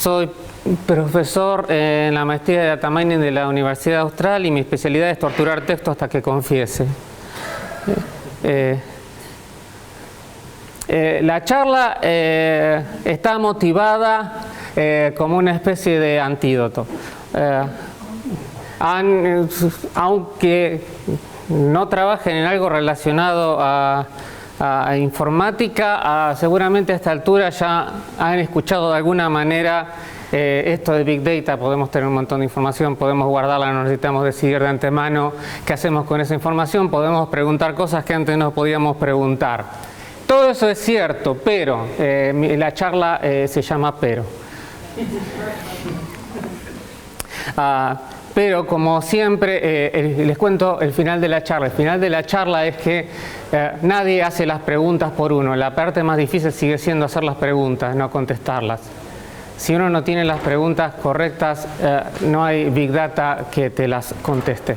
Soy profesor en la maestría de Data Mining de la Universidad Austral y mi especialidad es torturar texto hasta que confiese. La charla está motivada como una especie de antídoto. Aunque no trabajen en algo relacionado a informática, seguramente a esta altura ya han escuchado de alguna manera esto de Big Data. Podemos tener un montón de información, podemos guardarla, no necesitamos decidir de antemano qué hacemos con esa información, podemos preguntar cosas que antes no podíamos preguntar. Todo eso es cierto, pero la charla se llama Pero. Pero como siempre, les cuento el final de la charla. El final de la charla es que nadie hace las preguntas por uno. La parte más difícil sigue siendo hacer las preguntas, no contestarlas. Si uno no tiene las preguntas correctas, no hay Big Data que te las conteste.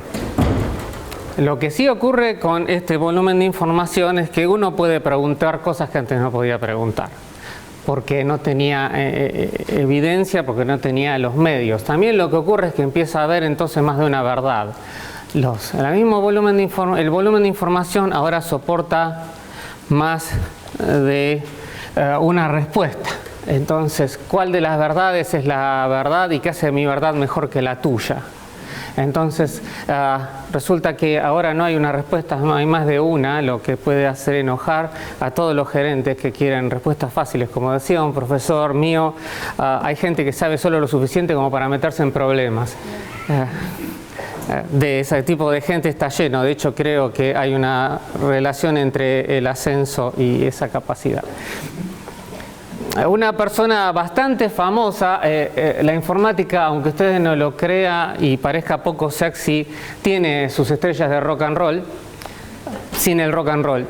Lo que sí ocurre con este volumen de información es que uno puede preguntar cosas que antes no podía preguntar, porque no tenía evidencia, porque no tenía los medios. También lo que ocurre es que empieza a haber entonces más de una verdad. El mismo volumen de información ahora soporta más de una respuesta. Entonces, ¿cuál de las verdades es la verdad y qué hace mi verdad mejor que la tuya? Entonces, resulta que ahora no hay una respuesta, no hay más de una, lo que puede hacer enojar a todos los gerentes que quieren respuestas fáciles. Como decía un profesor mío, hay gente que sabe solo lo suficiente como para meterse en problemas. De ese tipo de gente está lleno. De hecho, creo que hay una relación entre el ascenso y esa capacidad. Una persona bastante famosa, la informática, aunque ustedes no lo crean y parezca poco sexy, tiene sus estrellas de rock and roll, sin el rock and roll,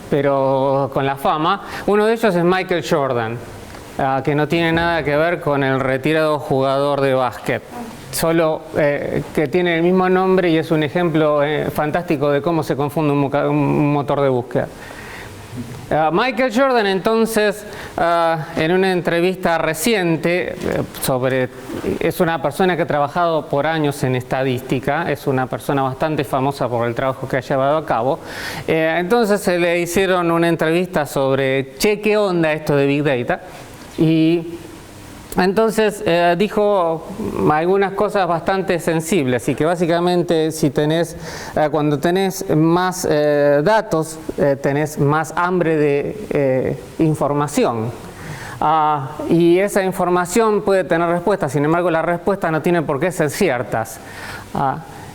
pero con la fama. Uno de ellos es Michael Jordan, que no tiene nada que ver con el retirado jugador de básquet, solo que tiene el mismo nombre y es un ejemplo fantástico de cómo se confunde un motor de búsqueda. Michael Jordan entonces en una entrevista reciente es una persona que ha trabajado por años en estadística, es una persona bastante famosa por el trabajo que ha llevado a cabo, entonces se le hicieron una entrevista sobre ¿qué onda esto de Big Data? Y entonces dijo algunas cosas bastante sensibles y que básicamente si cuando tenés más datos, tenés más hambre de información. Y esa información puede tener respuestas, sin embargo las respuestas no tienen por qué ser ciertas.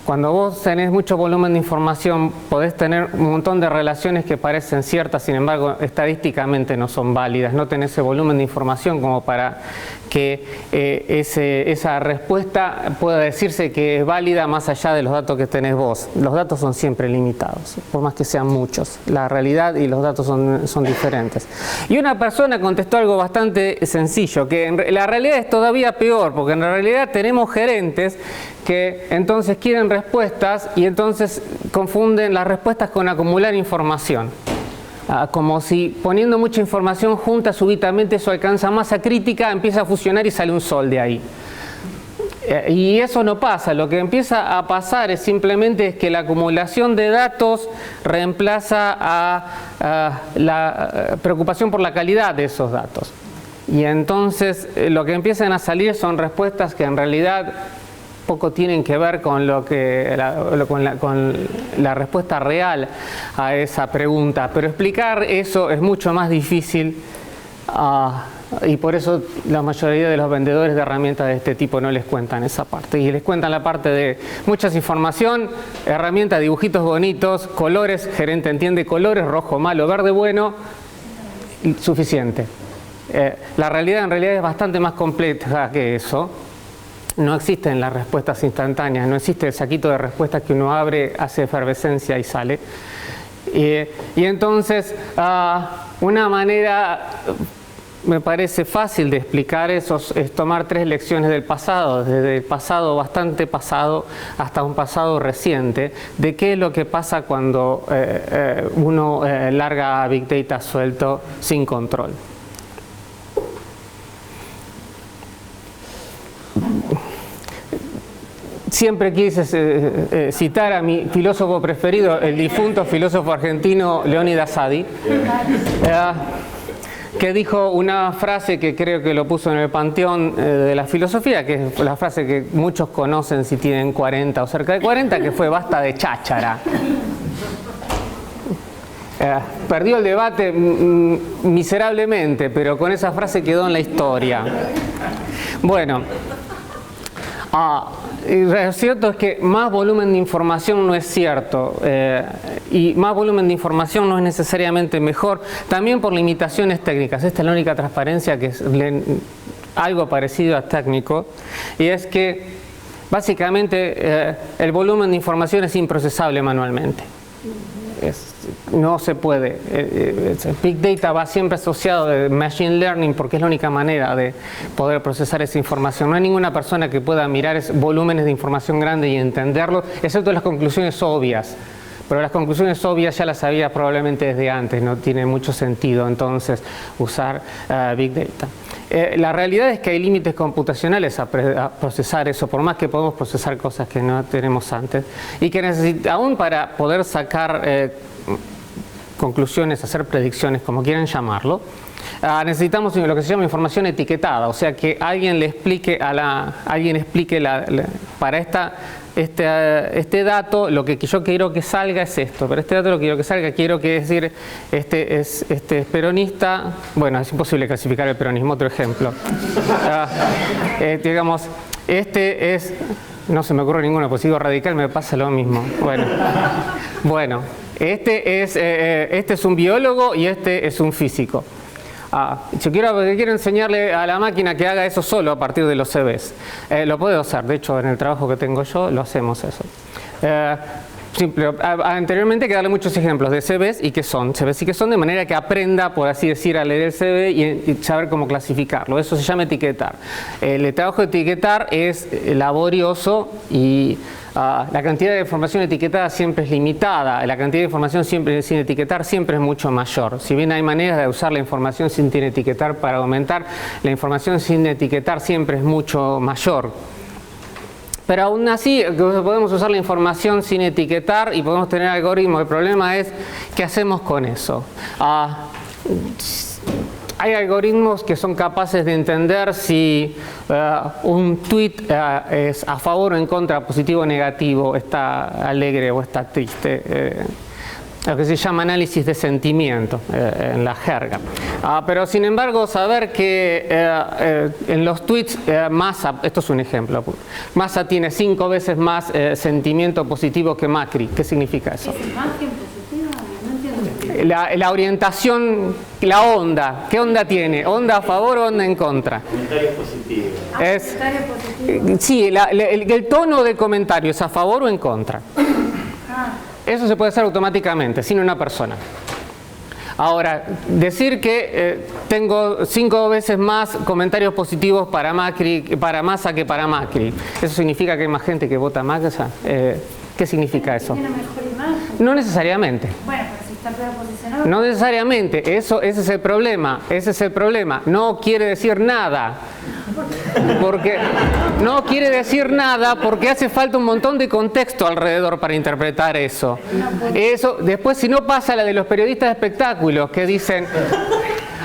Cuando vos tenés mucho volumen de información, podés tener un montón de relaciones que parecen ciertas, sin embargo, estadísticamente no son válidas. No tenés ese volumen de información como para que esa respuesta pueda decirse que es válida más allá de los datos que tenés vos. Los datos son siempre limitados, por más que sean muchos. La realidad y los datos son diferentes. Y una persona contestó algo bastante sencillo, que la realidad es todavía peor, porque en realidad tenemos gerentes que entonces quieren respuestas y entonces confunden las respuestas con acumular información. Como si poniendo mucha información junta súbitamente eso alcanza masa crítica, empieza a fusionar y sale un sol de ahí. Y eso no pasa. Lo que empieza a pasar es simplemente que la acumulación de datos reemplaza a la preocupación por la calidad de esos datos. Y entonces lo que empiezan a salir son respuestas que en realidad poco tienen que ver con con la respuesta real a esa pregunta. Pero explicar eso es mucho más difícil y por eso la mayoría de los vendedores de herramientas de este tipo no les cuentan esa parte. Y les cuentan la parte de mucha información, herramientas, dibujitos bonitos, colores, gerente entiende colores, rojo malo, verde bueno, suficiente. La realidad en realidad es bastante más compleja que eso. No existen las respuestas instantáneas, no existe el saquito de respuestas que uno abre, hace efervescencia y sale. Y entonces, una manera, me parece fácil de explicar eso, es tomar 3 lecciones del pasado, desde el pasado bastante pasado hasta un pasado reciente, de qué es lo que pasa cuando uno larga Big Data suelto sin control. siempre quise citar a mi filósofo preferido, el difunto filósofo argentino Leónidas Sadi, que dijo una frase que creo que lo puso en el panteón de la filosofía, que es la frase que muchos conocen si tienen 40 o cerca de 40, que fue basta de cháchara. Perdió el debate miserablemente, pero con esa frase quedó en la historia. Bueno, lo cierto es que más volumen de información no es cierto, y más volumen de información no es necesariamente mejor, también por limitaciones técnicas. Esta es la única transparencia que es algo parecido a técnico, y es que básicamente el volumen de información es improcesable manualmente. No se puede. Big Data va siempre asociado de Machine Learning porque es la única manera de poder procesar esa información. No hay ninguna persona que pueda mirar volúmenes de información grande y entenderlo, excepto las conclusiones obvias. Pero las conclusiones obvias ya las sabía probablemente desde antes, no tiene mucho sentido entonces usar Big Data. La realidad es que hay límites computacionales a procesar eso, por más que podemos procesar cosas que no tenemos antes, y que aún para poder sacar conclusiones, hacer predicciones, como quieran llamarlo, necesitamos lo que se llama información etiquetada, o sea que alguien le explique para este dato lo que yo quiero que salga es esto, pero este dato lo que quiero que salga, quiero que decir este es peronista. Bueno, es imposible clasificar el peronismo, otro ejemplo. Digamos, este es, no se me ocurre ninguno, pues sigo radical, me pasa lo mismo. Bueno, este es un biólogo y este es un físico. Yo quiero enseñarle a la máquina que haga eso solo a partir de los CVs. Lo puedo hacer, de hecho en el trabajo que tengo yo lo hacemos eso. Anteriormente hay que darle muchos ejemplos de CVs y qué son. CVs y qué son, de manera que aprenda, por así decir, a leer el CV y saber cómo clasificarlo. Eso se llama etiquetar. El trabajo de etiquetar es laborioso y la cantidad de información etiquetada siempre es limitada. La cantidad de información sin etiquetar siempre es mucho mayor. Si bien hay maneras de usar la información sin etiquetar para aumentar, la información sin etiquetar siempre es mucho mayor. Pero aún así podemos usar la información sin etiquetar y podemos tener algoritmos. El problema es qué hacemos con eso. Hay algoritmos que son capaces de entender si un tweet es a favor o en contra, positivo o negativo, está alegre o está triste. Lo que se llama análisis de sentimiento en la jerga. Pero sin embargo, saber que en los tweets Massa, esto es un ejemplo, Massa tiene 5 veces más sentimiento positivo que Macri. ¿Qué significa eso? ¿Es imagen positiva? La orientación, la onda. ¿Qué onda tiene? ¿Onda a favor o onda en contra? Comentarios positivos. Sí, el tono del comentario es a favor o en contra. Eso se puede hacer automáticamente, sin una persona. Ahora, decir que tengo 5 veces más comentarios positivos para Massa que para Macri, ¿eso significa que hay más gente que vota Massa? ¿Qué significa eso? ¿Tiene una mejor imagen? No necesariamente. Bueno, pero si está peor posicionado. No necesariamente, ese es el problema, no quiere decir nada. Porque no quiere decir nada porque hace falta un montón de contexto alrededor para interpretar eso. Después, si no, pasa la de los periodistas de espectáculos que dicen: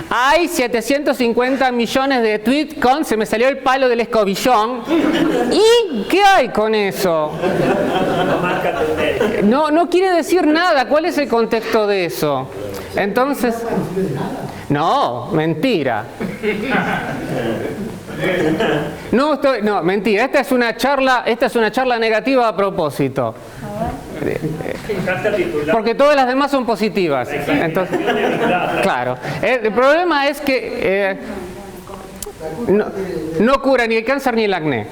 hay 750 millones de tweets con se me salió el palo del escobillón. ¿Y qué hay con eso? No quiere decir nada. ¿Cuál es el contexto de eso? Entonces, no, mentira. No, mentira. Esta es una charla negativa a propósito. Porque todas las demás son positivas. Entonces, claro. El problema es que no cura ni el cáncer ni el acné.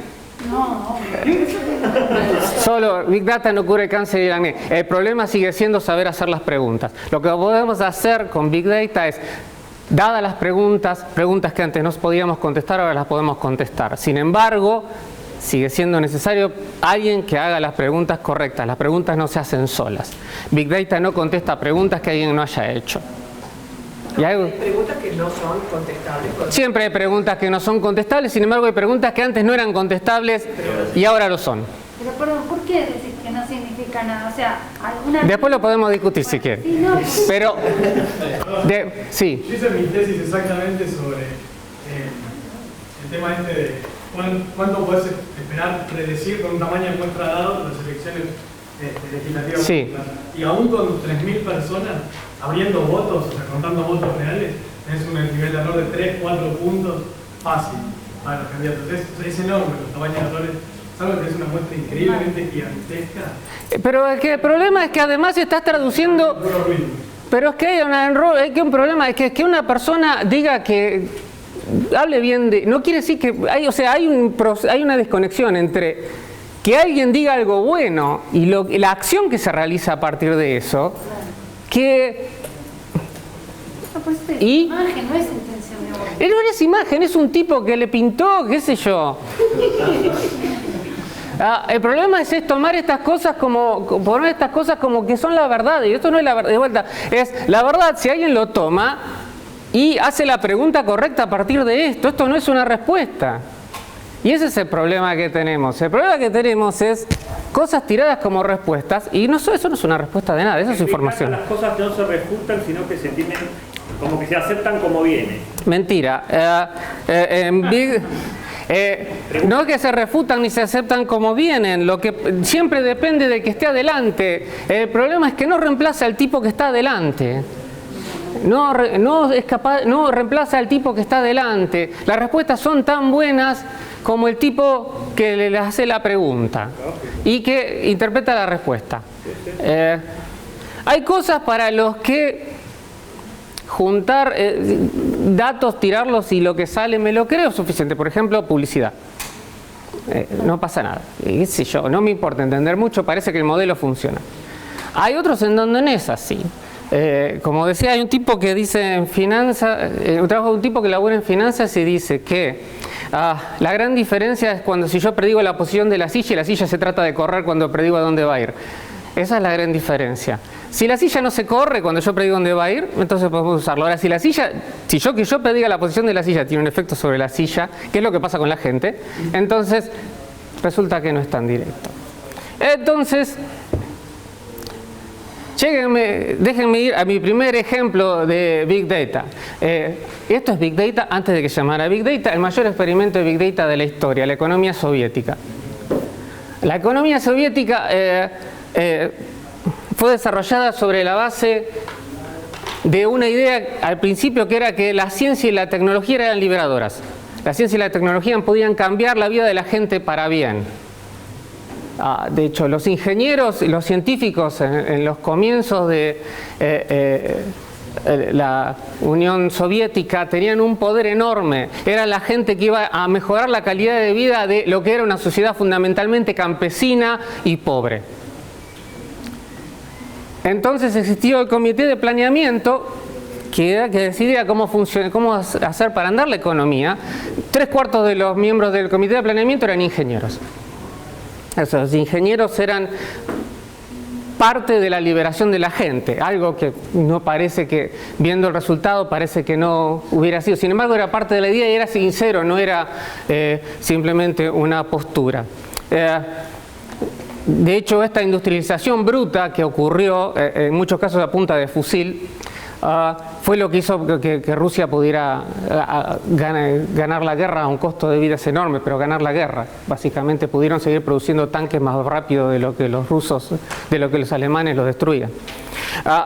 Solo Big Data no cura el cáncer y el acné. El problema sigue siendo saber hacer las preguntas. Lo que podemos hacer con Big Data es, dadas las preguntas que antes no podíamos contestar, ahora las podemos contestar. Sin embargo, sigue siendo necesario alguien que haga las preguntas correctas. Las preguntas no se hacen solas. Big Data no contesta preguntas que alguien no haya hecho. Y hay preguntas que no son contestables. siempre hay preguntas que no son contestables, sin embargo hay preguntas que antes no eran contestables y ahora lo son. Pero perdón, ¿por qué decís que no significa nada? O sea, alguna... Después lo podemos discutir si quieren. Sí, no, Pero, sí. Yo hice mi tesis exactamente sobre el tema este de cuánto puedes esperar predecir con un tamaño de muestra dado las elecciones legislativas. Sí. Y aún con 3.000 personas abriendo votos, o sea, contando votos reales, tenés un nivel de error de 3, 4 puntos fácil para los candidatos. Es enorme los tamaños de errores. Es algo que es una muestra increíblemente gigantesca. Pero el problema es que además estás traduciendo... Pero es que hay un problema, es que una persona diga que hable bien de... No quiere decir que... hay una desconexión entre que alguien diga algo bueno y la acción que se realiza a partir de eso, que... no, por eso te digo, ¿Y? imagen, no es intención de voto. Él no es imagen, es un tipo que le pintó, qué sé yo. El problema es tomar estas cosas como que son la verdad, y esto no es la verdad, de vuelta, es la verdad si alguien lo toma y hace la pregunta correcta a partir de esto no es una respuesta. Y ese es el problema que tenemos. El problema que tenemos es cosas tiradas como respuestas, y eso no es una respuesta de nada, eso es información. Las cosas que no se refutan, sino que se entienden como que se aceptan como viene. Mentira. No es que se refutan ni se aceptan como vienen, lo que siempre depende de que esté adelante. El problema es que no reemplaza al tipo que está adelante. No reemplaza al tipo que está adelante. Las respuestas son tan buenas como el tipo que le hace la pregunta y que interpreta la respuesta. Hay cosas para los que juntar datos, tirarlos y lo que sale me lo creo suficiente. Por ejemplo, publicidad. No pasa nada. ¿Qué sé yo? No me importa entender mucho, parece que el modelo funciona. Hay otros en donde no es así. Como decía, hay un tipo que dice en finanzas, trabajo de un tipo que labora en finanzas y dice que la gran diferencia es cuando si yo predigo la posición de la silla y la silla se trata de correr cuando predigo a dónde va a ir. Esa es la gran diferencia. Si la silla no se corre cuando yo predigo dónde va a ir, entonces podemos usarlo. Ahora, si yo prediga la posición de la silla tiene un efecto sobre la silla, que es lo que pasa con la gente, entonces resulta que no es tan directo. Entonces, déjenme ir a mi primer ejemplo de Big Data. Esto es Big Data antes de que se llamara Big Data, el mayor experimento de Big Data de la historia, la economía soviética. La economía soviética fue desarrollada sobre la base de una idea al principio que era que la ciencia y la tecnología eran liberadoras. La ciencia y la tecnología podían cambiar la vida de la gente para bien. De hecho, los ingenieros y los científicos en los comienzos de la Unión Soviética tenían un poder enorme. Era la gente que iba a mejorar la calidad de vida de lo que era una sociedad fundamentalmente campesina y pobre. Entonces existió el comité de planeamiento que decidía cómo hacer para andar la economía. 3/4 de los miembros del comité de planeamiento eran ingenieros. Esos ingenieros eran parte de la liberación de la gente, algo que no parece que, viendo el resultado, parece que no hubiera sido. Sin embargo, era parte de la idea y era sincero, no era simplemente una postura. De hecho, esta industrialización bruta que ocurrió, en muchos casos a punta de fusil, fue lo que hizo que Rusia pudiera ganar la guerra a un costo de vidas enorme, pero ganar la guerra. Básicamente pudieron seguir produciendo tanques más rápido de lo que los rusos, de lo que los alemanes los destruían.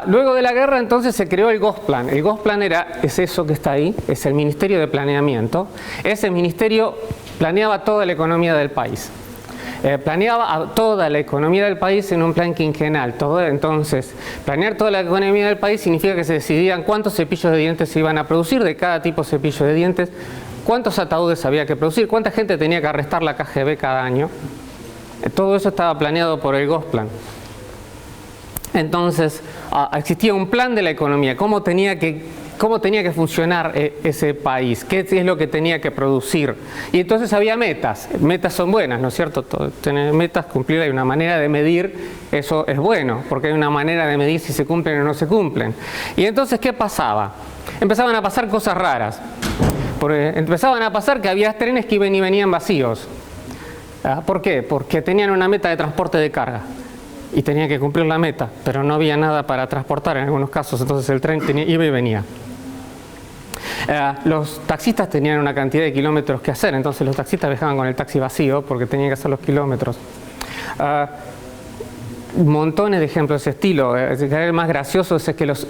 Luego de la guerra entonces se creó el Gosplan. El Gosplan es eso que está ahí, es el Ministerio de Planeamiento. Ese ministerio planeaba toda la economía del país. Planeaba a toda la economía del país en un plan quinquenal. Entonces, planear toda la economía del país significa que se decidían cuántos cepillos de dientes se iban a producir de cada tipo de cepillo de dientes, cuántos ataúdes había que producir, cuánta gente tenía que arrestar la KGB cada año. Todo eso estaba planeado por el Gosplan. Entonces, existía un plan de la economía, cómo tenía que funcionar ese país, qué es lo que tenía que producir. Y entonces había metas. Metas son buenas, ¿no es cierto? Tener metas, cumplir, hay una manera de medir, eso es bueno, porque hay una manera de medir si se cumplen o no se cumplen. Y entonces, ¿qué pasaba? empezaban a pasar cosas raras. Porque empezaban a pasar que había trenes que iban y venían vacíos. ¿Por qué? Porque tenían una meta de transporte de carga y tenían que cumplir la meta, pero no había nada para transportar en algunos casos, entonces el tren iba y venía. Los taxistas tenían una cantidad de kilómetros que hacer, entonces los taxistas viajaban con el taxi vacío porque tenían que hacer los kilómetros. Montones de ejemplos de ese estilo. El más gracioso es que los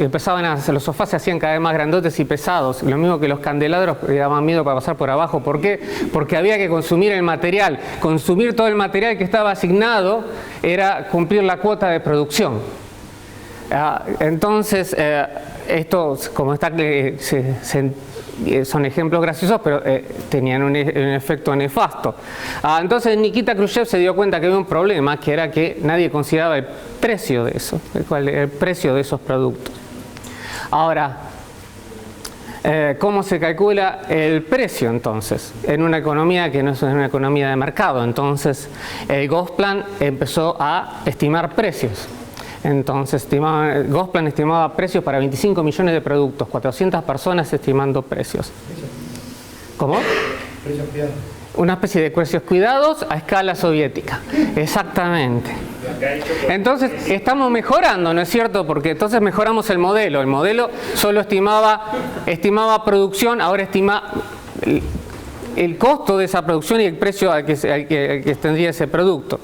sofás se hacían cada vez más grandotes y pesados, lo mismo que los candelabros daban miedo para pasar por abajo. ¿Por qué? Porque había que consumir el material. Consumir todo el material que estaba asignado era cumplir la cuota de producción. Entonces, esto, como está, son ejemplos graciosos, pero tenían un efecto nefasto. Entonces Nikita Khrushchev se dio cuenta que había un problema, que era que nadie consideraba el precio de eso, el precio de esos productos. Ahora, ¿cómo se calcula el precio entonces? En una economía que no es una economía de mercado. Entonces, el Gosplan empezó a estimar precios. Entonces, Gosplan estimaba precios para 25 millones de productos, 400 personas estimando precios. ¿Cómo? Precios cuidados. Una especie de precios cuidados a escala soviética. Exactamente. Entonces, estamos mejorando, ¿no es cierto? Porque entonces mejoramos el modelo. El modelo solo estimaba producción, ahora estima el costo de esa producción y el precio al que tendría ese producto.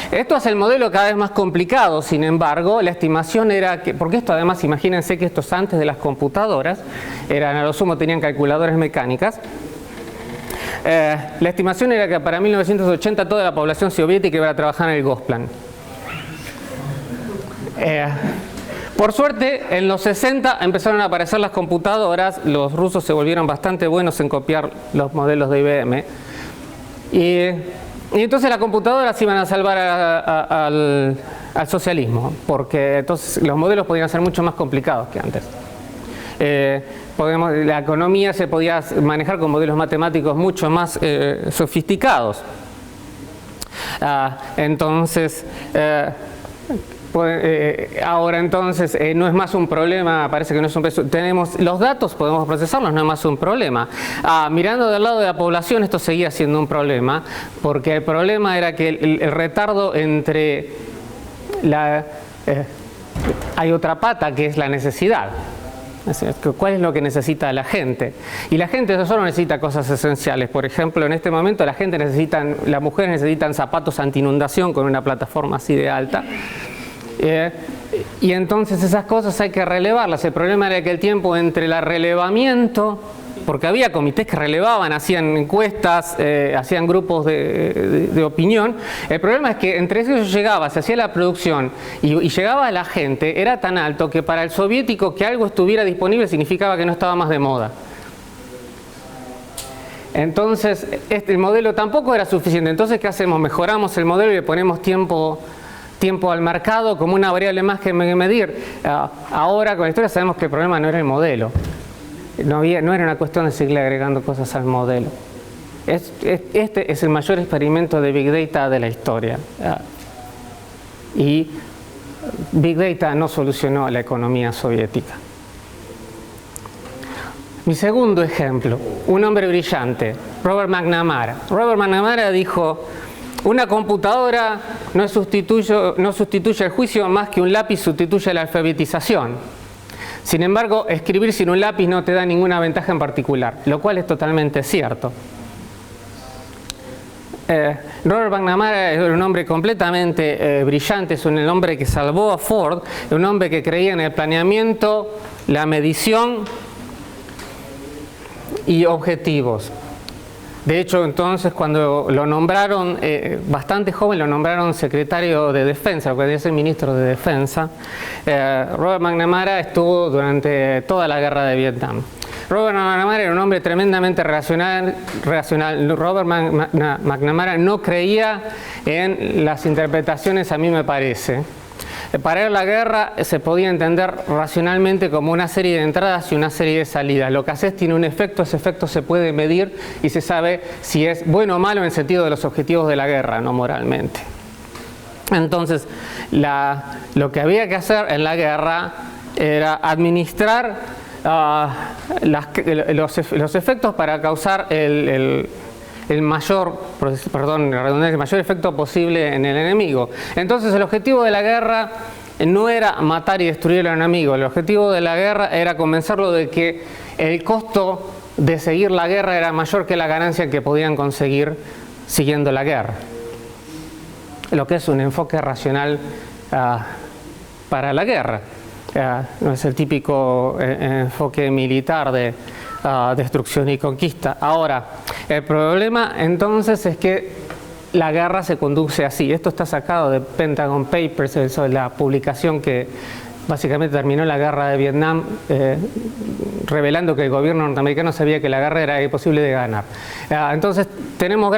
Esto hace el modelo cada vez más complicado, sin embargo, la estimación era que, porque esto además, imagínense que esto es antes de las computadoras, a lo sumo tenían calculadoras mecánicas. La estimación era que para 1980 toda la población soviética iba a trabajar en el Gosplan. Por suerte, en los 60 empezaron a aparecer las computadoras, los rusos se volvieron bastante buenos en copiar los modelos de IBM. Y entonces las computadoras iban a salvar al socialismo, porque entonces los modelos podían ser mucho más complicados que antes. La economía se podía manejar con modelos matemáticos mucho más sofisticados. Entonces, ahora entonces no es más un problema, parece que no es un peso. Tenemos los datos, podemos procesarlos, no es más un problema. Mirando del lado de la población, esto seguía siendo un problema, porque el problema era que el retardo entre hay otra pata que es la necesidad. ¿Cuál es lo que necesita la gente? Y la gente no solo necesita cosas esenciales. Por ejemplo, en este momento las mujeres necesitan zapatos anti-inundación con una plataforma así de alta. Y entonces esas cosas hay que relevarlas. El problema era que el tiempo entre el relevamiento, porque había comités que relevaban, hacían encuestas, hacían grupos de opinión. El problema es que entre ellos llegaba, se hacía la producción y llegaba a la gente, era tan alto que para el soviético que algo estuviera disponible significaba que no estaba más de moda. Entonces el modelo tampoco era suficiente. Entonces, ¿qué hacemos? Mejoramos el modelo y le ponemos tiempo al mercado como una variable más que medir. Ahora con la historia sabemos que el problema no era el modelo. No era una cuestión de seguirle agregando cosas al modelo. Este es el mayor experimento de Big Data de la historia. Y Big Data no solucionó la economía soviética. Mi segundo ejemplo, un hombre brillante, Robert McNamara. Robert McNamara dijo: una computadora no sustituye el juicio más que un lápiz sustituye la alfabetización. Sin embargo, escribir sin un lápiz no te da ninguna ventaja en particular, lo cual es totalmente cierto. Robert McNamara es un hombre completamente brillante, es un hombre que salvó a Ford, un hombre que creía en el planeamiento, la medición y objetivos. De hecho, entonces, cuando lo nombraron, bastante joven, lo nombraron secretario de Defensa, lo que debía ser ministro de Defensa. Robert McNamara estuvo durante toda la guerra de Vietnam. Robert McNamara era un hombre tremendamente racional. Robert McNamara no creía en las interpretaciones, a mí me parece. Para la guerra se podía entender racionalmente como una serie de entradas y una serie de salidas. Lo que haces tiene un efecto, ese efecto se puede medir y se sabe si es bueno o malo en el sentido de los objetivos de la guerra, no moralmente. Entonces, lo que había que hacer en la guerra era administrar los efectos para causar el mayor efecto posible en el enemigo. Entonces el objetivo de la guerra no era matar y destruir al enemigo, el objetivo de la guerra era convencerlo de que el costo de seguir la guerra era mayor que la ganancia que podían conseguir siguiendo la guerra. Lo que es un enfoque racional para la guerra. No es el típico enfoque militar de destrucción y conquista. Ahora, el problema entonces es que la guerra se conduce así. Esto está sacado de Pentagon Papers, eso es la publicación que básicamente terminó la guerra de Vietnam, revelando que el gobierno norteamericano sabía que la guerra era imposible de ganar. Entonces, tenemos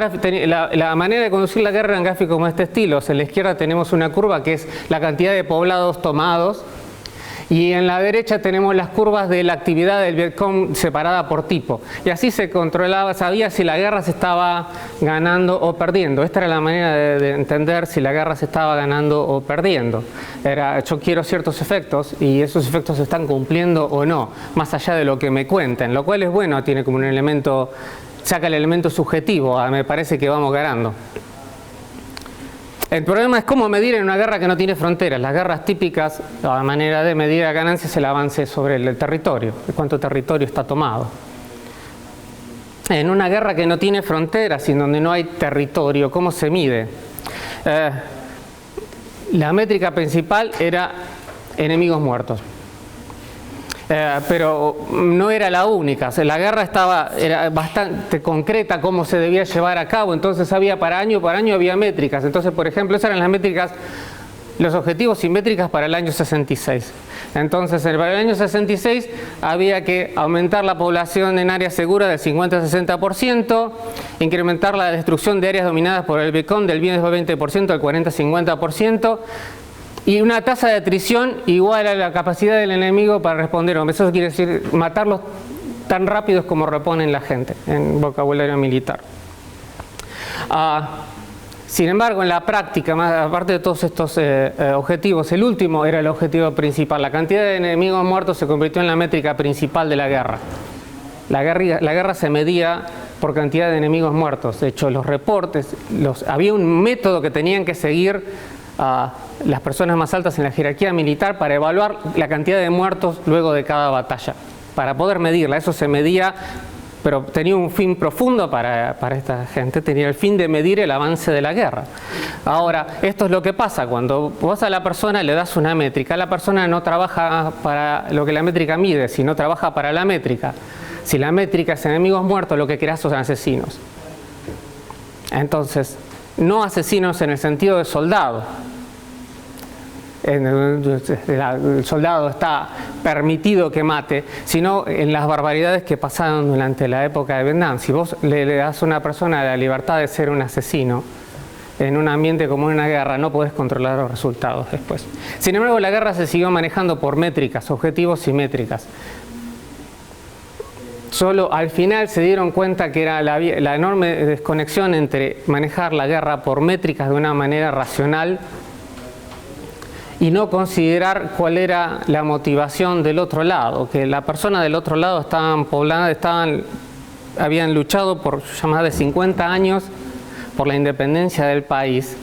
la manera de conducir la guerra en gráficos como este estilo. En la izquierda tenemos una curva que es la cantidad de poblados tomados, y en la derecha tenemos las curvas de la actividad del Vietcong separada por tipo. Y así se controlaba, sabía si la guerra se estaba ganando o perdiendo. Esta era la manera de entender si la guerra se estaba ganando o perdiendo. Yo quiero ciertos efectos y esos efectos se están cumpliendo o no, más allá de lo que me cuenten. Lo cual es bueno, tiene como un elemento, saca el elemento subjetivo, me parece que vamos ganando. El problema es cómo medir en una guerra que no tiene fronteras. Las guerras típicas, la manera de medir la ganancia es el avance sobre el territorio, cuánto territorio está tomado. En una guerra que no tiene fronteras y en donde no hay territorio, ¿cómo se mide? La métrica principal era enemigos muertos. Pero no era la única. La guerra era bastante concreta cómo se debía llevar a cabo, entonces había por año había métricas. Entonces, por ejemplo, esas eran las métricas, los objetivos y métricas para el año 66. Entonces, para el año 66 había que aumentar la población en áreas seguras del 50 al 60%, incrementar la destrucción de áreas dominadas por el Vietcong del 20% al 40-50%, y una tasa de atrición igual a la capacidad del enemigo para responder. Eso quiere decir matarlos tan rápidos como reponen la gente en vocabulario militar. Sin embargo, en la práctica, aparte de todos estos objetivos, el último era el objetivo principal. La cantidad de enemigos muertos se convirtió en la métrica principal de la guerra. La guerra se medía por cantidad de enemigos muertos. De hecho, los reportes, había un método que tenían que seguir las personas más altas en la jerarquía militar para evaluar la cantidad de muertos luego de cada batalla, para poder medirla. Eso se medía, pero tenía un fin profundo para esta gente, tenía el fin de medir el avance de la guerra. Ahora, esto es lo que pasa, cuando vos a la persona le das una métrica, la persona no trabaja para lo que la métrica mide, sino trabaja para la métrica. Si la métrica es enemigos muertos, lo que creas son asesinos. Entonces, no asesinos en el sentido de soldado. El soldado está permitido que mate, sino en las barbaridades que pasaron durante la época de Vietnam. Si vos le das a una persona la libertad de ser un asesino en un ambiente como una guerra, no podés controlar los resultados después. Sin embargo, la guerra se siguió manejando por métricas, objetivos y métricas. Solo al final se dieron cuenta que era la enorme desconexión entre manejar la guerra por métricas de una manera racional y no considerar cuál era la motivación del otro lado, que la persona del otro lado habían luchado por más de 50 años por la independencia del país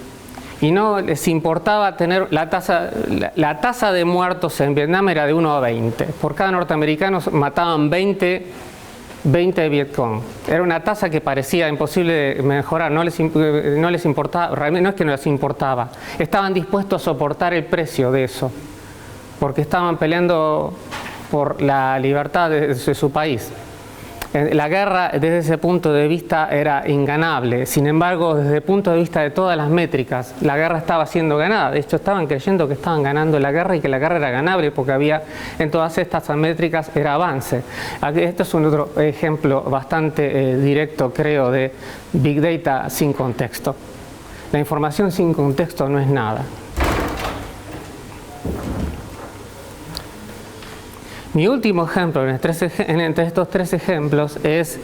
y no les importaba tener la tasa de muertos en Vietnam era de 1 a 20. Por cada norteamericano mataban 20 Vietcong. Era una tasa que parecía imposible de mejorar, no les importaba, realmente no es que no les importaba, estaban dispuestos a soportar el precio de eso, porque estaban peleando por la libertad de su país. La guerra desde ese punto de vista era inganable, sin embargo desde el punto de vista de todas las métricas la guerra estaba siendo ganada. De hecho estaban creyendo que estaban ganando la guerra y que la guerra era ganable porque había en todas estas métricas era avance. Este es un otro ejemplo bastante directo, creo, de Big Data sin contexto. La información sin contexto no es nada. Mi último ejemplo entre estos tres ejemplos es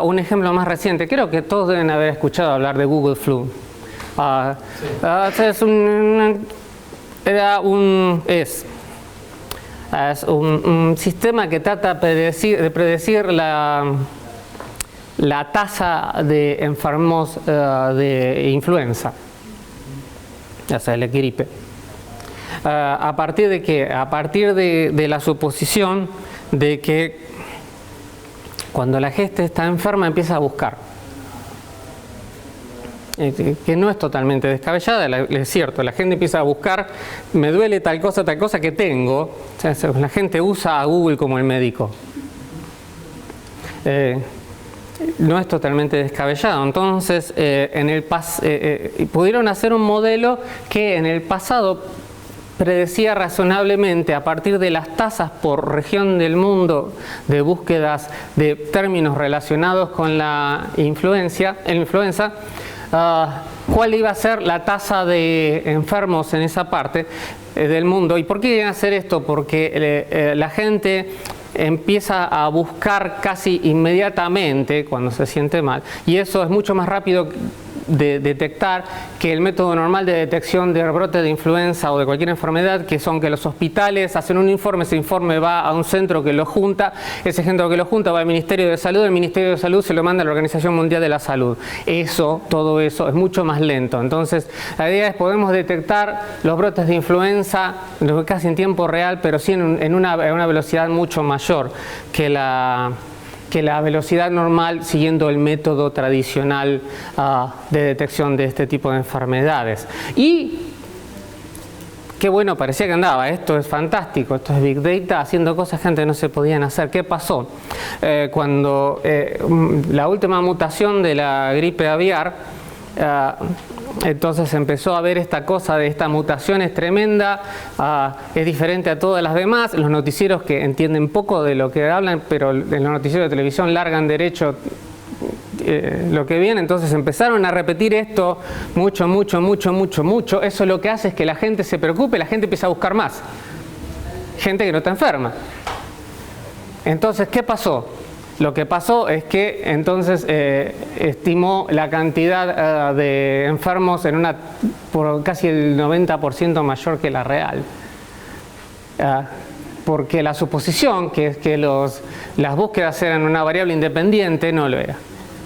un ejemplo más reciente. Creo que todos deben haber escuchado hablar de Google Flu. Es un sistema que trata de predecir la tasa de enfermos de influenza, ya sea la gripe. ¿A partir de qué? A partir de la suposición de que cuando la gente está enferma empieza a buscar. Que no es totalmente descabellada, es cierto, la gente empieza a buscar, me duele tal cosa que tengo. O sea, la gente usa a Google como el médico. No es totalmente descabellado. Entonces, pudieron hacer un modelo que en el pasado predecía razonablemente a partir de las tasas por región del mundo de búsquedas de términos relacionados con la influenza, cuál iba a ser la tasa de enfermos en esa parte del mundo. ¿Y por qué querían hacer esto? Porque la gente empieza a buscar casi inmediatamente cuando se siente mal, y eso es mucho más rápido de detectar que el método normal de detección de brote de influenza o de cualquier enfermedad, que son que los hospitales hacen un informe, ese informe va a un centro que lo junta, ese centro que lo junta va al Ministerio de Salud, el Ministerio de Salud se lo manda a la Organización Mundial de la Salud. Todo eso es mucho más lento. Entonces, la idea es podemos detectar los brotes de influenza casi en tiempo real, pero sí en una velocidad mucho mayor que la velocidad normal siguiendo el método tradicional de detección de este tipo de enfermedades. Y qué bueno, parecía que andaba, esto es fantástico, esto es Big Data, haciendo cosas que antes no se podían hacer. ¿Qué pasó? Cuando la última mutación de la gripe aviar, entonces empezó a ver esta cosa de esta mutación es tremenda, es diferente a todas las demás. Los noticieros que entienden poco de lo que hablan, pero en los noticieros de televisión largan derecho lo que viene, entonces empezaron a repetir esto mucho. Eso lo que hace es que la gente se preocupe, la gente empieza a buscar más. Gente que no está enferma. Entonces, ¿qué pasó? Lo que pasó es que entonces estimó la cantidad de enfermos por casi el 90% mayor que la real. Porque la suposición, que es que las búsquedas eran una variable independiente, no lo era.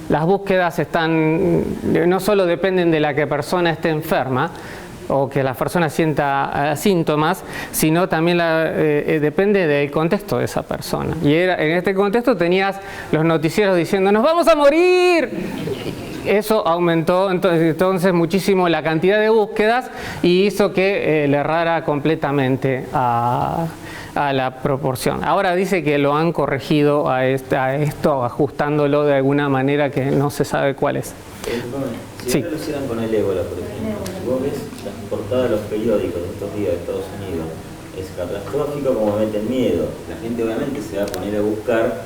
Las búsquedas no solo dependen de la que persona esté enferma, o que la persona sienta síntomas, sino también depende del contexto de esa persona. Y en este contexto tenías los noticieros diciendo ¡nos vamos a morir! Eso aumentó entonces muchísimo la cantidad de búsquedas y hizo que le errara completamente a la proporción. Ahora dice que lo han corregido a esto, ajustándolo de alguna manera que no se sabe cuál es. Si lo hicieran con el ébola, por ejemplo, si vos ves las portadas de los periódicos de estos días de Estados Unidos, es catastrófico como meten miedo. La gente obviamente se va a poner a buscar.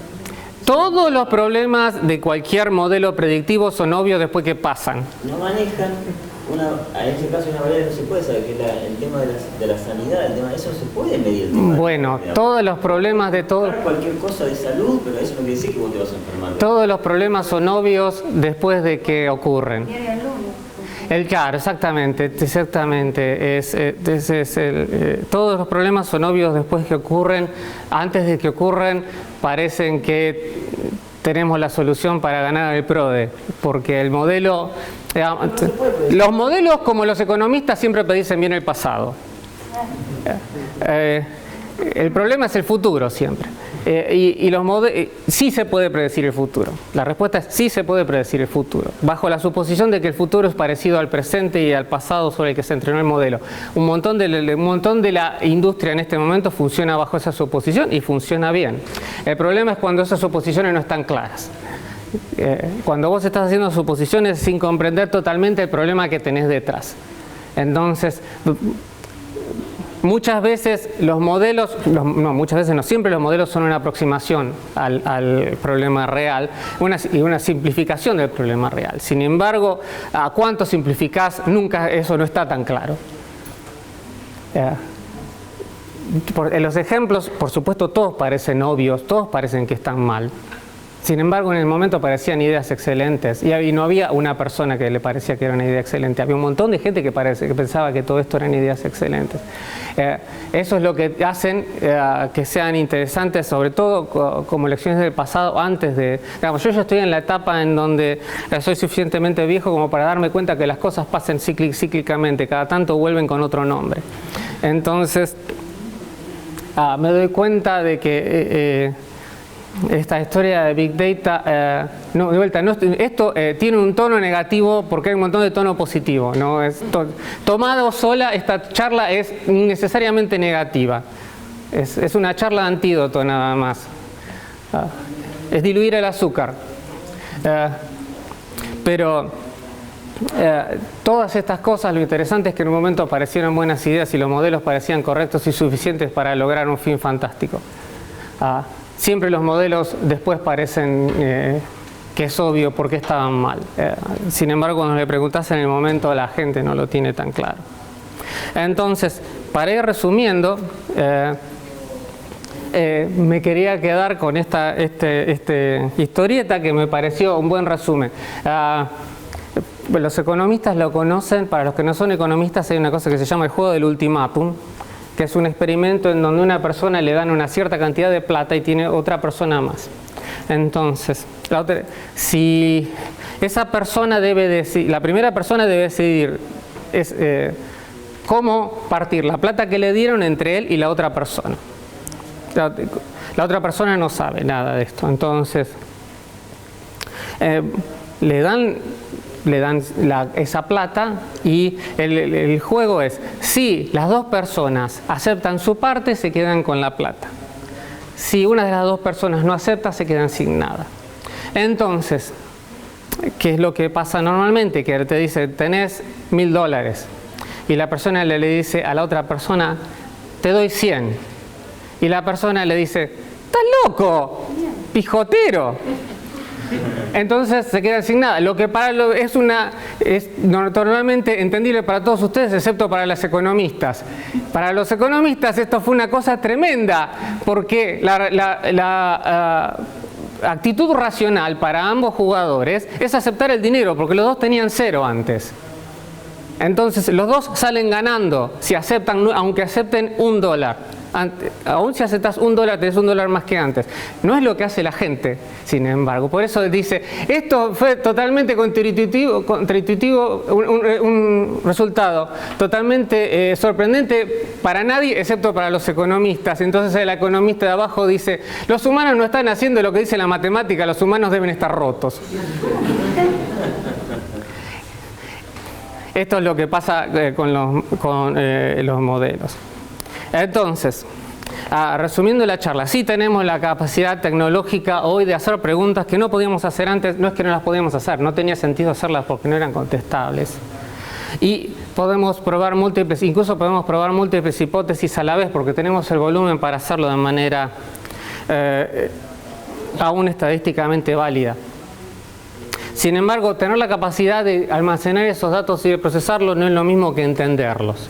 Todos los problemas de cualquier modelo predictivo son obvios después que pasan. No manejan, en este caso una variable no se puede saber, que el tema de la sanidad, el tema de eso no se puede medir. Bueno, todos los problemas de todo... Cualquier cosa de salud, pero eso no quiere decir que vos te vas a enfermar. Todos los problemas son obvios después de que ocurren. Claro, exactamente. Todos los problemas son obvios después que ocurren. Antes de que ocurren, parecen que tenemos la solución para ganar el PRODE, porque el modelo... los modelos, como los economistas, siempre predicen bien el pasado. El problema es el futuro siempre. Y los modelos, sí se puede predecir el futuro. La respuesta es sí se puede predecir el futuro, bajo la suposición de que el futuro es parecido al presente y al pasado sobre el que se entrenó el modelo. Un montón de la industria en este momento funciona bajo esa suposición y funciona bien. El problema es cuando esas suposiciones no están claras. Cuando vos estás haciendo suposiciones sin comprender totalmente el problema que tenés detrás. Entonces, muchas veces los modelos, muchas veces no, siempre los modelos son una aproximación al problema real y una simplificación del problema real. Sin embargo, a cuánto simplificás, nunca eso no está tan claro. En los ejemplos, por supuesto, todos parecen obvios, todos parecen que están mal. Sin embargo, en el momento parecían ideas excelentes y no había una persona que le parecía que era una idea excelente. Había un montón de gente que pensaba que todo esto eran ideas excelentes. Eso es lo que hacen que sean interesantes, sobre todo como lecciones del pasado antes de... Digamos, yo ya estoy en la etapa en donde soy suficientemente viejo como para darme cuenta que las cosas pasan cíclicamente, cada tanto vuelven con otro nombre. Entonces, me doy cuenta de que... esta historia de Big Data, esto tiene un tono negativo porque hay un montón de tono positivo, ¿no? Tomado sola, esta charla es innecesariamente negativa. Es una charla de antídoto nada más. Es diluir el azúcar. Pero todas estas cosas, lo interesante es que en un momento parecieron buenas ideas y los modelos parecían correctos y suficientes para lograr un fin fantástico. Siempre los modelos después parecen que es obvio por qué estaban mal. Sin embargo, cuando le preguntas en el momento, la gente no lo tiene tan claro. Entonces, para ir resumiendo, me quería quedar con esta historieta que me pareció un buen resumen. Los economistas lo conocen, para los que no son economistas hay una cosa que se llama el juego del ultimátum, que es un experimento en donde una persona le dan una cierta cantidad de plata y tiene otra persona más. Entonces, si esa persona debe decidir, la primera persona debe decidir cómo partir la plata que le dieron entre él y la otra persona. La otra persona no sabe nada de esto. Entonces, le dan esa plata y el juego es, si las dos personas aceptan su parte, se quedan con la plata. Si una de las dos personas no acepta, se quedan sin nada. Entonces, ¿qué es lo que pasa normalmente? Que te dice, tenés $1000 y la persona le dice a la otra persona, te doy 100. Y la persona le dice, ¡estás loco! ¡Pijotero! Entonces se queda sin nada, lo que es normalmente entendible para todos ustedes, excepto para los economistas. Para los economistas esto fue una cosa tremenda, porque la actitud racional para ambos jugadores es aceptar el dinero, porque los dos tenían 0 antes. Entonces los dos salen ganando si aceptan, aunque acepten $1. Aún si aceptas $1, tenés $1 más que antes. No es lo que hace la gente, sin embargo. Por eso dice, esto fue totalmente contraintuitivo, un resultado totalmente sorprendente para nadie, excepto para los economistas. Entonces el economista de abajo dice, los humanos no están haciendo lo que dice la matemática, los humanos deben estar rotos. Esto es lo que pasa con los modelos. Entonces, resumiendo la charla, sí tenemos la capacidad tecnológica hoy de hacer preguntas que no podíamos hacer antes. No es que no las podíamos hacer, no tenía sentido hacerlas porque no eran contestables. Y podemos probar incluso podemos probar múltiples hipótesis a la vez porque tenemos el volumen para hacerlo de manera aún estadísticamente válida. Sin embargo, tener la capacidad de almacenar esos datos y de procesarlos no es lo mismo que entenderlos.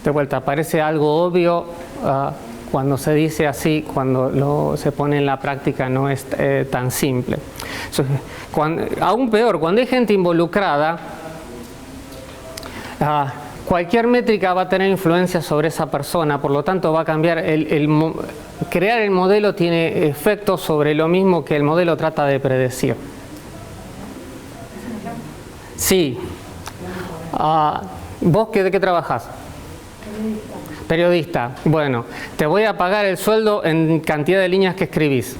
De vuelta, parece algo obvio cuando se dice así, cuando se pone en la práctica no es tan simple. Aún peor, cuando hay gente involucrada, cualquier métrica va a tener influencia sobre esa persona, por lo tanto va a cambiar. Crear el modelo tiene efectos sobre lo mismo que el modelo trata de predecir. Sí. ¿Vos de qué trabajás? Periodista. Bueno, te voy a pagar el sueldo en cantidad de líneas que escribís.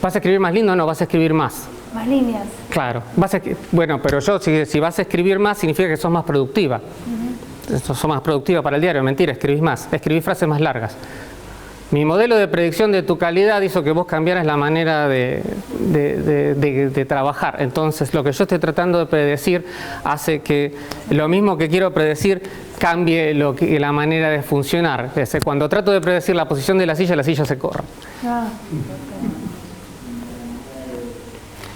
¿Vas a escribir más lindo? No, vas a escribir más. Más líneas. Claro. Bueno, pero si vas a escribir más, significa que sos más productiva. Sos más productiva para el diario. Mentira, escribís más. Escribís frases más largas. Mi modelo de predicción de tu calidad hizo que vos cambiaras la manera de trabajar. Entonces, lo que yo estoy tratando de predecir hace que lo mismo que quiero predecir cambie la manera de funcionar. Cuando trato de predecir la posición de la silla se corre.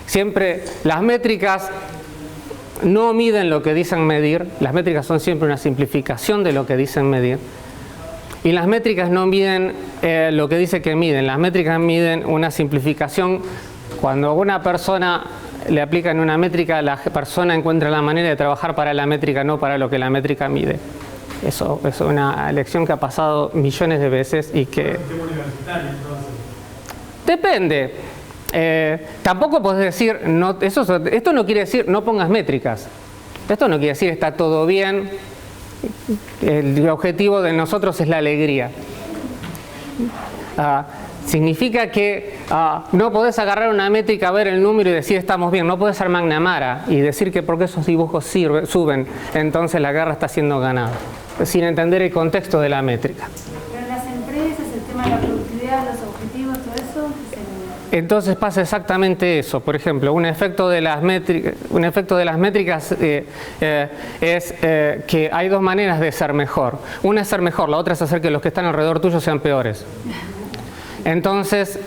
Siempre las métricas no miden lo que dicen medir. Las métricas son siempre una simplificación de lo que dicen medir. Y las métricas no miden lo que dice que miden. Las métricas miden una simplificación. Cuando una persona le aplican una métrica, la persona encuentra la manera de trabajar para la métrica, no para lo que la métrica mide. Eso es una lección que ha pasado millones de veces y que... sistema universitario, entonces. Depende. Tampoco podés decir, no, esto no quiere decir no pongas métricas. Esto no quiere decir está todo bien. El objetivo de nosotros es la alegría. Significa que no podés agarrar una métrica, ver el número y decir estamos bien. No podés ser McNamara y decir que porque esos dibujos suben, entonces la guerra está siendo ganada, sin entender el contexto de la métrica. Pero en las empresas, el tema de la productividad, los objetivos, todo eso, entonces pasa exactamente eso. Por ejemplo, un efecto de las métricas es que hay dos maneras de ser mejor. Una es ser mejor, la otra es hacer que los que están alrededor tuyo sean peores. Entonces,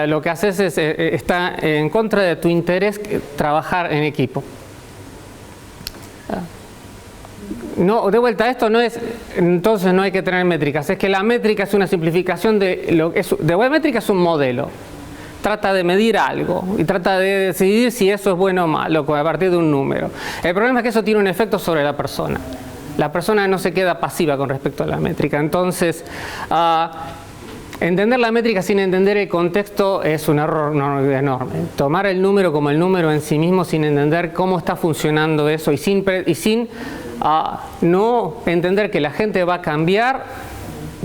lo que haces es, está en contra de tu interés trabajar en equipo. No, de vuelta, esto no es, entonces no hay que tener métricas. Es que la métrica es una simplificación de lo que es, de web métrica es un modelo. Trata de medir algo y trata de decidir si eso es bueno o malo a partir de un número. El problema es que eso tiene un efecto sobre la persona. La persona no se queda pasiva con respecto a la métrica. Entonces, entender la métrica sin entender el contexto es un error enorme. Tomar el número como el número en sí mismo sin entender cómo está funcionando eso y sin no entender que la gente va a cambiar.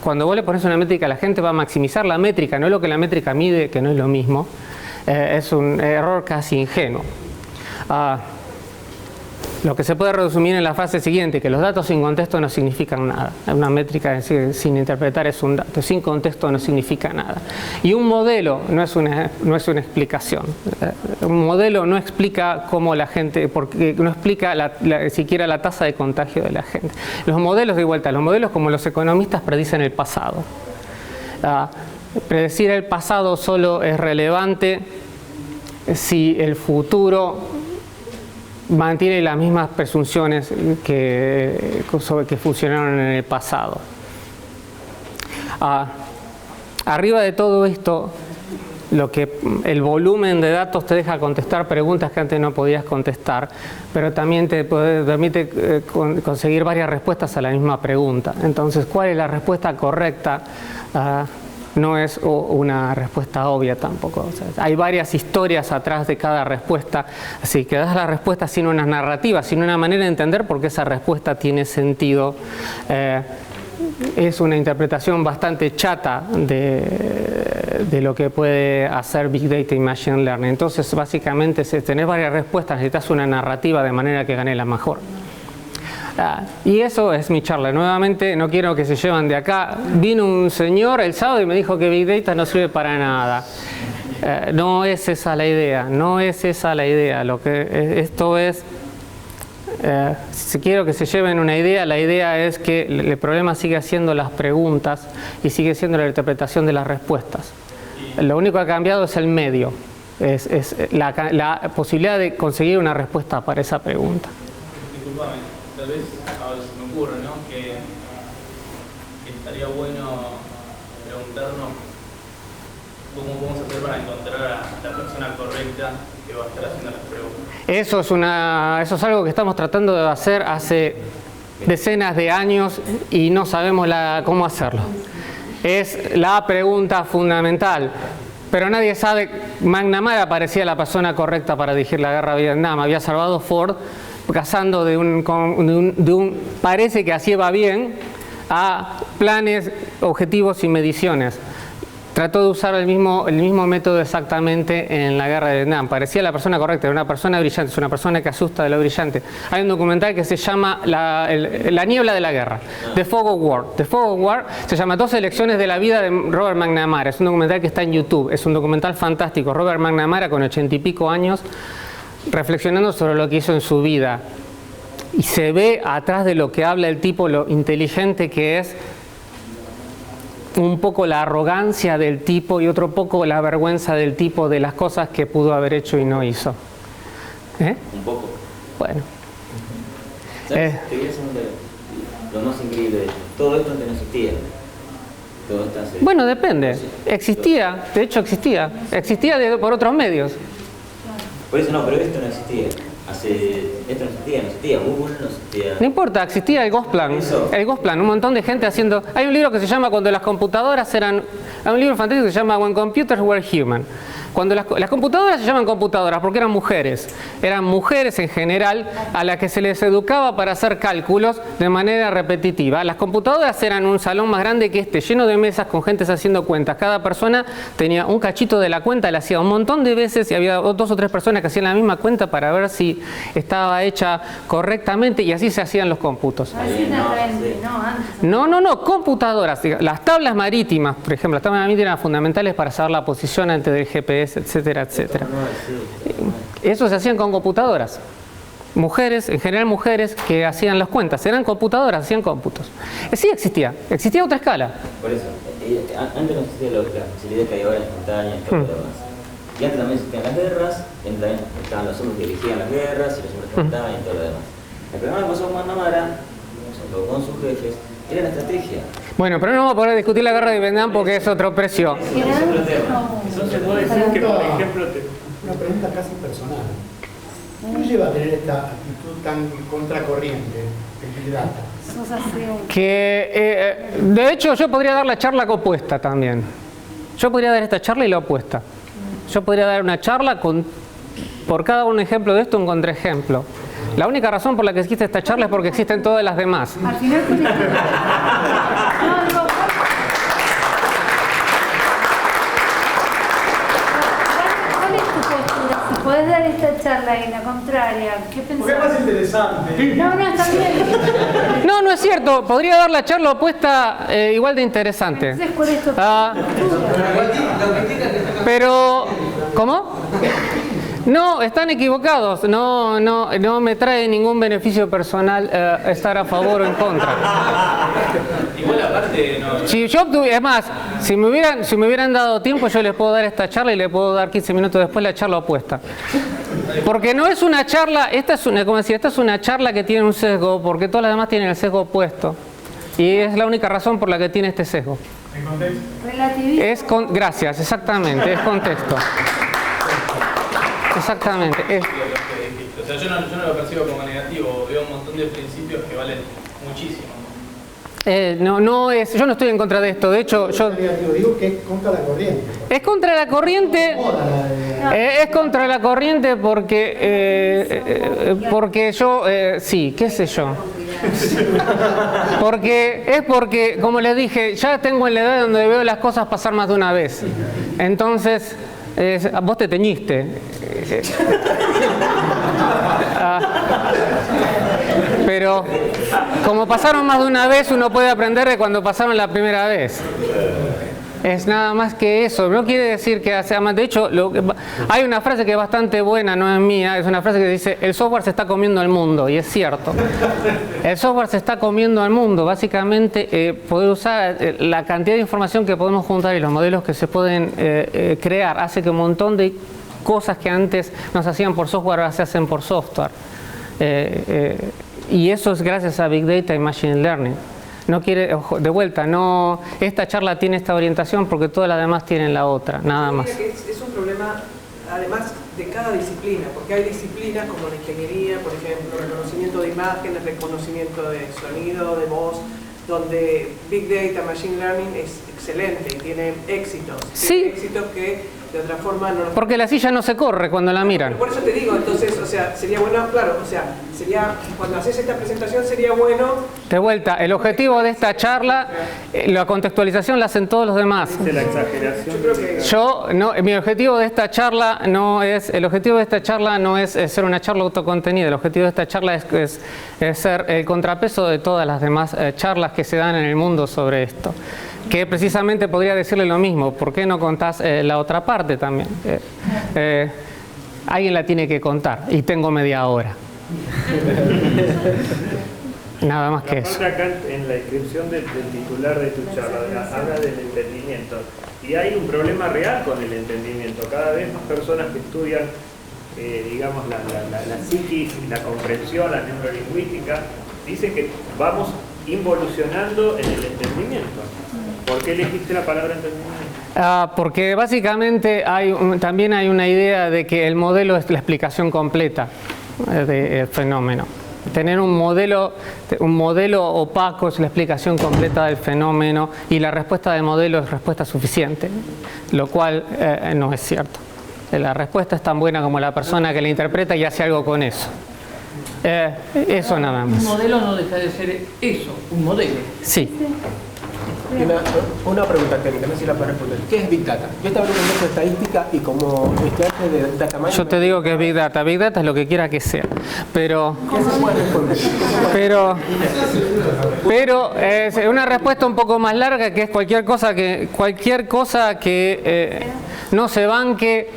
Cuando vos le pones una métrica, la gente va a maximizar la métrica, no lo que la métrica mide, que no es lo mismo. Es un error casi ingenuo. Lo que se puede resumir en la frase siguiente, que los datos sin contexto no significan nada. Una métrica sin interpretar es un dato, sin contexto no significa nada. Y un modelo no es una explicación. Un modelo no explica cómo la gente, porque no explica siquiera la tasa de contagio de la gente. Los modelos, de vuelta, los modelos como los economistas predicen el pasado. Predecir el pasado solo es relevante si el futuro mantiene las mismas presunciones que funcionaron en el pasado. Arriba de todo esto, el volumen de datos te deja contestar preguntas que antes no podías contestar, pero también te permite conseguir varias respuestas a la misma pregunta. Entonces, ¿cuál es la respuesta correcta? No es una respuesta obvia tampoco. O sea, hay varias historias atrás de cada respuesta, así que das la respuesta sin una narrativa, sin una manera de entender por qué esa respuesta tiene sentido. Es una interpretación bastante chata de lo que puede hacer Big Data y Machine Learning. Entonces, básicamente, si tenés varias respuestas, necesitas una narrativa de manera que gane la mejor. Y eso es mi charla. Nuevamente, no quiero que se lleven de acá. Vino un señor el sábado y me dijo que Big Data no sirve para nada. No es esa la idea, no es esa la idea. Lo que esto es, si quiero que se lleven una idea, la idea es que el problema sigue siendo las preguntas y sigue siendo la interpretación de las respuestas. Lo único que ha cambiado es el medio, es la posibilidad de conseguir una respuesta para esa pregunta. Disculpame. Tal vez ahora se me ocurre, ¿no? Que estaría bueno preguntarnos cómo podemos hacer para encontrar a la persona correcta que va a estar haciendo las preguntas. Eso es algo que estamos tratando de hacer hace decenas de años y no sabemos cómo hacerlo. Es la pregunta fundamental. Pero nadie sabe, McNamara parecía la persona correcta para dirigir la guerra de Vietnam, había salvado Ford, pasando de un parece que así va bien a planes, objetivos y mediciones. Trató de usar el mismo método exactamente en la guerra de Vietnam. Parecía la persona correcta, era una persona brillante, es una persona que asusta de lo brillante. Hay un documental que se llama La niebla de la guerra, The Fog of War. The Fog of War se llama 12 lecciones de la vida de Robert McNamara. Es un documental que está en YouTube, es un documental fantástico. Robert McNamara, con 80 y pico años, reflexionando sobre lo que hizo en su vida. Y se ve atrás de lo que habla el tipo, lo inteligente que es, un poco la arrogancia del tipo y otro poco la vergüenza del tipo de las cosas que pudo haber hecho y no hizo. Un poco. Bueno. ¿Sabes? Te voy a hacer lo más increíble de esto. Todo esto antes no existía. Todo está así. Bueno, depende. Existía, de hecho existía. Existía por otros medios. Por eso no, pero esto no existía. Esto no existía, Google no existía. No importa, existía el Gosplan. Eso. El Gosplan, un montón de gente haciendo... Hay un libro que se llama Cuando las computadoras eran... Hay un libro fantástico que se llama When Computers Were Human. Cuando las computadoras se llaman computadoras porque eran mujeres. Eran mujeres en general a las que se les educaba para hacer cálculos de manera repetitiva. Las computadoras eran un salón más grande que este, lleno de mesas con gente haciendo cuentas. Cada persona tenía un cachito de la cuenta, la hacía un montón de veces y había 2 o 3 personas que hacían la misma cuenta para ver si estaba hecha correctamente y así se hacían los cómputos. Así de repente, no, antes. No, computadoras. Las tablas marítimas, por ejemplo, las tablas marítimas eran fundamentales para saber la posición antes del GPS, etcétera, etcétera. Eso se hacían con computadoras. Mujeres, en general mujeres que hacían las cuentas, eran computadoras, hacían cómputos. Sí existía a otra escala. Por eso, antes no existía la facilidad que hay ahora instantánea y todo lo demás. Y antes también existían las guerras, también estaban los hombres que dirigían las guerras y los hombres que mataban y todo lo demás. El problema que pasó con McNamara, sobre todo con sus jefes, era la estrategia. Bueno, pero no vamos a poder discutir la guerra de Vietnam porque es otro precio. Es otro tema. Entonces puedo decir que, por ejemplo, Una pregunta casi personal. ¿Cómo lleva a tener esta actitud tan contracorriente en Big Data? Sos así un... De hecho, yo podría dar la charla opuesta también. Yo podría dar esta charla y la opuesta. Yo podría dar una charla por cada un ejemplo de esto, un contraejemplo. La única razón por la que existe esta charla es porque existen todas las demás. Al final... No, digo, ¿cuál es tu postura? Si podés dar esta charla y la contraria, ¿qué pensás? Porque es más interesante. No, está bien. No es cierto. Podría dar la charla opuesta igual de interesante. Entonces, ¿cuál es tu Pero, ¿cómo? No, están equivocados. No me trae ningún beneficio personal estar a favor o en contra. Igual aparte, no. Si yo obtuviera, es más, si me hubieran dado tiempo, yo les puedo dar esta charla y les puedo dar 15 minutos después la charla opuesta. Porque no es una charla, esta es una charla que tiene un sesgo, porque todas las demás tienen el sesgo opuesto. Y es la única razón por la que tiene este sesgo. ¿En contexto? relativismo? Gracias, exactamente, es contexto. Exactamente. O sea, yo no lo percibo como negativo, veo un montón de principios que valen muchísimo. Yo no estoy en contra de esto, de hecho, Digo que es contra la corriente. es contra la corriente. Es contra la corriente porque yo, sí, qué sé yo. Porque, como les dije, ya tengo en la edad donde veo las cosas pasar más de una vez. Entonces, vos te teñiste. Pero como pasaron más de una vez, uno puede aprender de cuando pasaron la primera vez. Es nada más que eso. No quiere decir que sea más. De hecho, hay una frase que es bastante buena, no es mía. Es una frase que dice: el software se está comiendo al mundo. Y es cierto. El software se está comiendo al mundo. Básicamente, poder usar la cantidad de información que podemos juntar y los modelos que se pueden crear hace que un montón de cosas que antes nos hacían por software ahora se hacen por software. Y eso es gracias a Big Data y Machine Learning. No quiere, de vuelta, no, esta charla tiene esta orientación porque todas las demás tienen la otra, nada más. Es un problema, además, de cada disciplina, porque hay disciplinas como la ingeniería, por ejemplo, reconocimiento de imágenes, reconocimiento de sonido, de voz, donde Big Data, Machine Learning es excelente y tiene éxitos. Sí. Tiene éxitos que de otra forma no los... Porque la silla no se corre cuando la miran. Por eso te digo, entonces, o sea, sería bueno, claro, o sea, sería, cuando haces esta presentación sería bueno... De vuelta, el objetivo de esta charla, la contextualización la hacen todos los demás. de la exageración. Yo creo que... Mi objetivo de esta charla no es ser una charla autocontenida. El objetivo de esta charla es ser el contrapeso de todas las demás charlas que se dan en el mundo sobre esto. Que precisamente podría decirle lo mismo. ¿Por qué no contás la otra parte también? Alguien la tiene que contar y tengo media hora. Nada más que eso. Acá en la descripción del titular de tu charla habla del entendimiento. Y hay un problema real con el entendimiento. Cada vez más personas que estudian, digamos, la psiquis, la comprensión, la neurolingüística, dicen que vamos involucionando en el entendimiento. ¿Por qué elegiste la palabra entendimiento? Porque básicamente también hay una idea de que el modelo es la explicación completa del fenómeno. Tener un modelo opaco es la explicación completa del fenómeno y la respuesta del modelo es respuesta suficiente, lo cual no es cierto. La respuesta es tan buena como la persona que la interpreta y hace algo con eso. Eso nada más. Un modelo no deja de ser eso, un modelo. Sí. Una pregunta técnica, no sé si la puedes responder. ¿Qué es Big Data? Yo estaba hablando de estadística y como estudiante de Data Mining... Yo te digo que es Big Data. Big Data es lo que quiera que sea. Pero es una respuesta un poco más larga, que es cualquier cosa que no se banque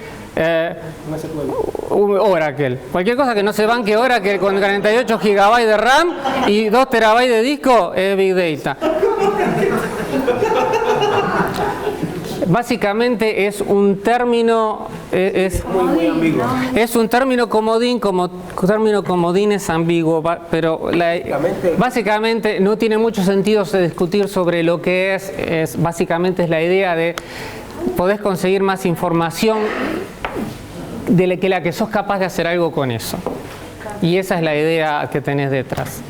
Oracle. Cualquier cosa que no se banque Oracle con 48 GB de RAM y 2 TB de disco es Big Data. Básicamente es un término, muy ambiguo. Es un término comodín, como término comodín es ambiguo, pero básicamente no tiene mucho sentido discutir sobre lo que es. Básicamente es la idea de podés conseguir más información de la que sos capaz de hacer algo con eso. Y esa es la idea que tenés detrás.